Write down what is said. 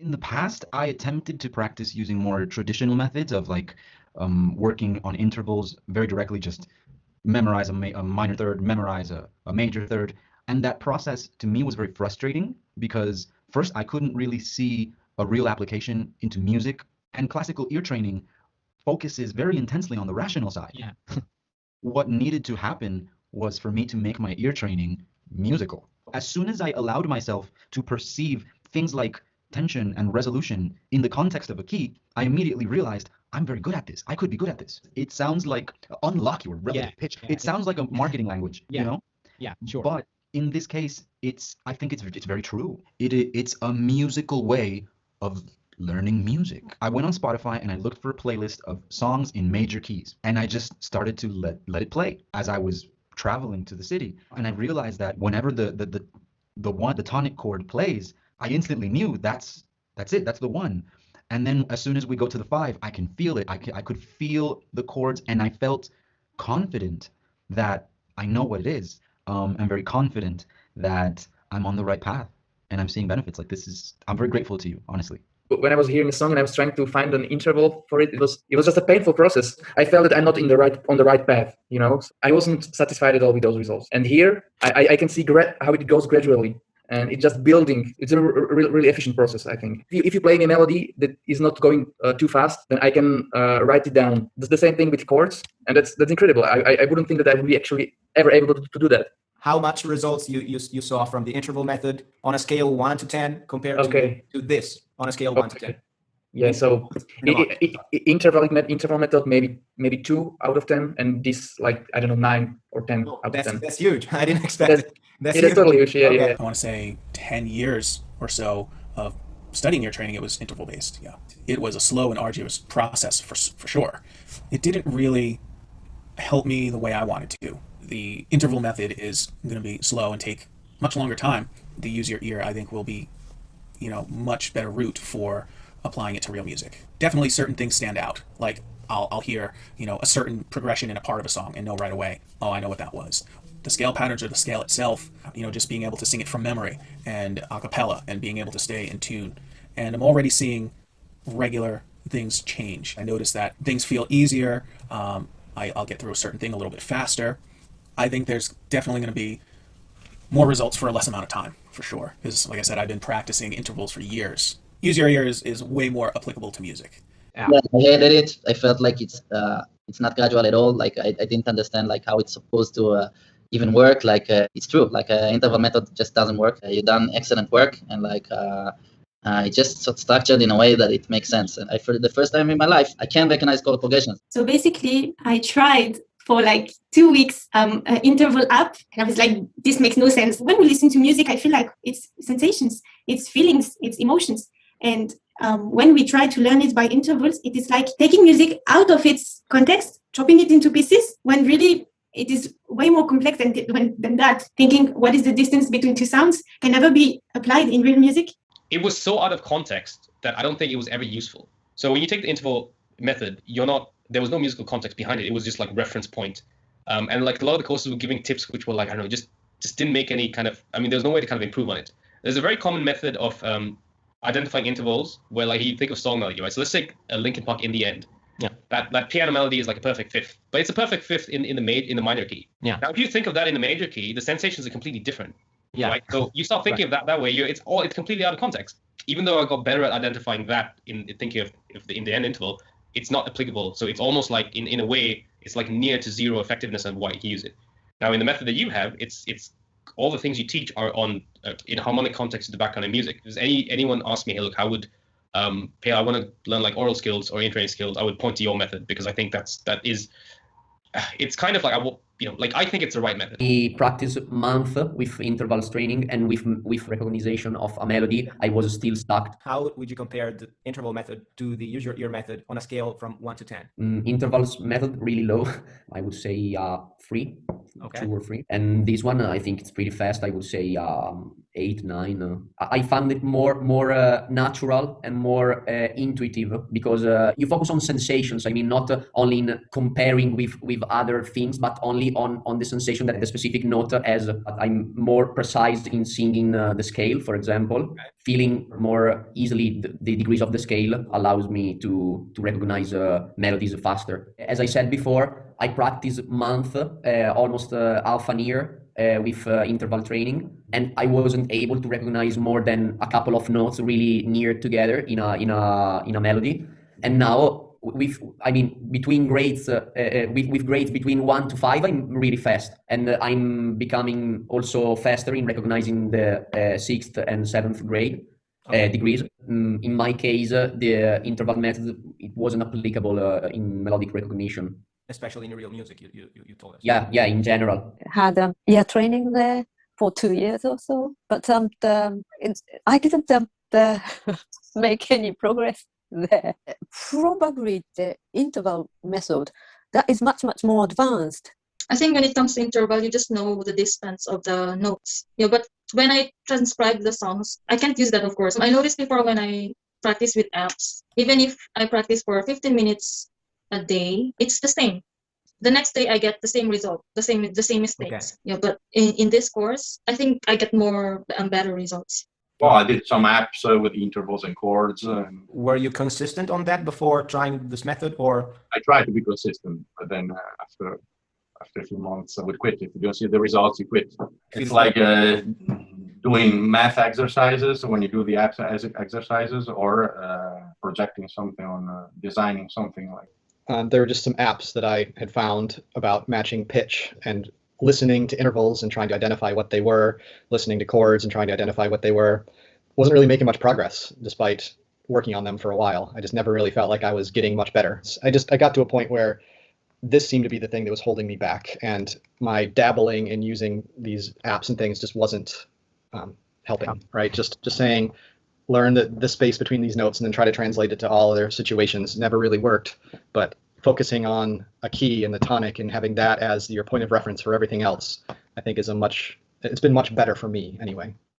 In the past, I attempted to practice using more traditional methods of like working on intervals very directly, just memorize a minor third, memorize a major third. And that process to me was very frustrating because first, I couldn't really see a real application into music, and classical ear training focuses very intensely on the rational side. Yeah. What needed to happen was for me to make my ear training musical. As soon as I allowed myself to perceive things like tension and resolution in the context of a key, I immediately realized I'm very good at this. I could be good at this. It sounds like unlock your relative pitch. Yeah. It sounds like a marketing language, Yeah. you know? Yeah, sure. But in this case, I think it's very true. It's a musical way of learning music. I went on Spotify and I looked for a playlist of songs in major keys, and I just started to let it play as I was traveling to the city. And I realized that whenever the tonic chord plays, I instantly knew that's it, that's the one. And then as soon as we go to the five, I can feel it. I could feel the chords, and I felt confident that I know what it is. I'm very confident that I'm on the right path and I'm seeing benefits. Like I'm very grateful to you, honestly. When I was hearing a song and I was trying to find an interval for it, it was just a painful process. I felt that I'm not on the right path. I wasn't satisfied at all with those results. And here I can see how it goes gradually, and it's just building. It's a really efficient process, I think. If you play me a melody that is not going too fast, then I can write it down. It's the same thing with chords, and that's incredible. I wouldn't think that I would be actually ever able to do that. How much results you saw from the interval method on a scale 1 to 10 compared to this on a scale 1 to 10? Yeah, so interval method maybe 2 out of 10, and this, like, I don't know, 9 or 10 out of 10. That's huge. I didn't expect it. That's totally huge. Yeah, okay. Yeah. I want to say 10 years or so of studying ear training, it was interval based. Yeah, it was a slow and arduous process for sure. It didn't really help me the way I wanted to. The interval method is going to be slow and take much longer time. The use your ear, I think, will be, much better route for applying it to real music. Definitely certain things stand out. Like I'll hear, a certain progression in a part of a song and know right away, oh, I know what that was. The scale patterns or the scale itself, just being able to sing it from memory and a cappella and being able to stay in tune. And I'm already seeing regular things change. I notice that things feel easier. I'll get through a certain thing a little bit faster. I think there's definitely going to be more results for a less amount of time, for sure. Because, like I said, I've been practicing intervals for years. Use Your Ear is way more applicable to music. Yeah, I hated it. I felt like it's not gradual at all. Like I didn't understand like how it's supposed to even work. Like it's true. Like interval method just doesn't work. You've done excellent work, and like it's just so structured in a way that it makes sense. And for the first time in my life, I can recognize chord progressions. So basically, I tried for like 2 weeks interval app, and I was like, this makes no sense. When we listen to music, I feel like it's sensations, it's feelings, it's emotions. And when we try to learn it by intervals, it is like taking music out of its context, chopping it into pieces, when really it is way more complex than that. Thinking what is the distance between two sounds can never be applied in real music. It was so out of context that I don't think it was ever useful. So when you take the interval method, there was no musical context behind it. It was just like reference point. And like a lot of the courses were giving tips which were like, I don't know, just didn't make any kind of, there was no way to kind of improve on it. There's a very common method of identifying intervals where like you think of song melody, right? So let's take a Linkin Park In the End. Yeah. That piano melody is like a perfect fifth, but it's a perfect fifth in the minor key. Yeah. Now, if you think of that in the major key, the sensations are completely different. Yeah. Right. So you start thinking of that way. It's completely out of context. Even though I got better at identifying that in thinking of the in the end interval, it's not applicable. So it's almost like in a way, it's like near to zero effectiveness on why you use it. Now in the method that you have, it's all the things you teach are on in harmonic context of the background in music. Does anyone ask me, hey, look, how would I want to learn like oral skills or in-training skills? I would point to your method because I think it's kind of like I think it's the right method. I practiced a month with intervals training and with recognition of a melody. I was still stuck. How would you compare the interval method to the use your ear method on a scale from 1 to 10? Intervals method really low. I would say 3, okay. 2 or 3. And this one, I think it's pretty fast. I would say 8, 9. I found it more natural and more intuitive, because you focus on sensations. I mean, not only in comparing with other things, but only on the sensation that the specific note has. I'm more precise in singing the scale, for example. Feeling more easily the degrees of the scale allows me to recognize melodies faster. As I said before, I practice month, almost half an year, with interval training, and I wasn't able to recognize more than a couple of notes really near together in a melody. And now between grades, with grades between 1 to 5, I'm really fast, and I'm becoming also faster in recognizing the 6th and 7th grade degrees. In my case, the interval method, it wasn't applicable in melodic recognition. Especially in real music, you told us. Yeah, in general. Had training there for 2 years or so, but I didn't make any progress there. Probably the interval method, that is much more advanced. I think when it comes to interval, you just know the distance of the notes. But when I transcribe the songs, I can't use that, of course. I noticed before when I practice with apps, even if I practice for 15 minutes a day, it's the same. The next day I get the same result, the same mistakes. Okay. But in this course, I think I get more and better results. Well, I did some apps with intervals and chords. Were you consistent on that before trying this method, or? I tried to be consistent, but then after a few months, I would quit. If you don't see the results, you quit. It's like doing math exercises when you do the apps exercises, or projecting something on designing something like. There were just some apps that I had found about matching pitch and listening to intervals and trying to identify what they were, listening to chords and trying to identify what they were. Wasn't really making much progress despite working on them for a while. I just never really felt like I was getting much better. I got to a point where this seemed to be the thing that was holding me back, and my dabbling in using these apps and things just wasn't helping, right? Just saying, learn the space between these notes and then try to translate it to all other situations never really worked. But focusing on a key and the tonic and having that as your point of reference for everything else, I think it's been much better for me anyway.